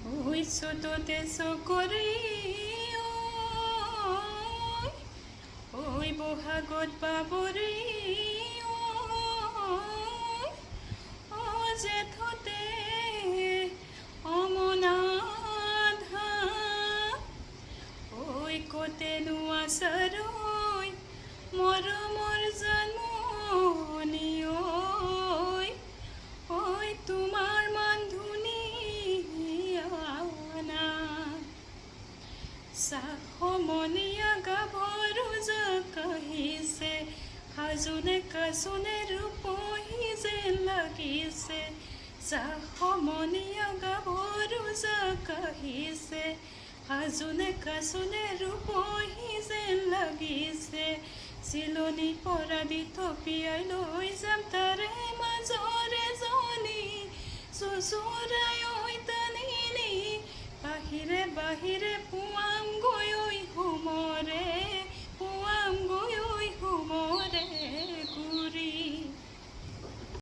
চোততে চকৰি ঐ বহাগত বাবৰি জেঠতে অমনাধা ঐ কতেনো আচাৰৈ মৰমৰ জন্মনি ঐ তোমাৰ মান ধুনীয়া চাহমনীয়া গাভৰু জকাহিছে সাজোনে কাচোনে ৰূপহী যে লাগিছে চাহমনীয়া গাভৰু জকাহিছে সাজোনে কাচোনে ৰূপহী যে লাগিছে চিলনি পৰা দি থপিয়াই লৈ যাম তাৰে মাজৰে জনী চুচুৰাই ঐ টানি নি বাহিৰে বাহিৰে পুৱাম গৈ ঐ হোমৰ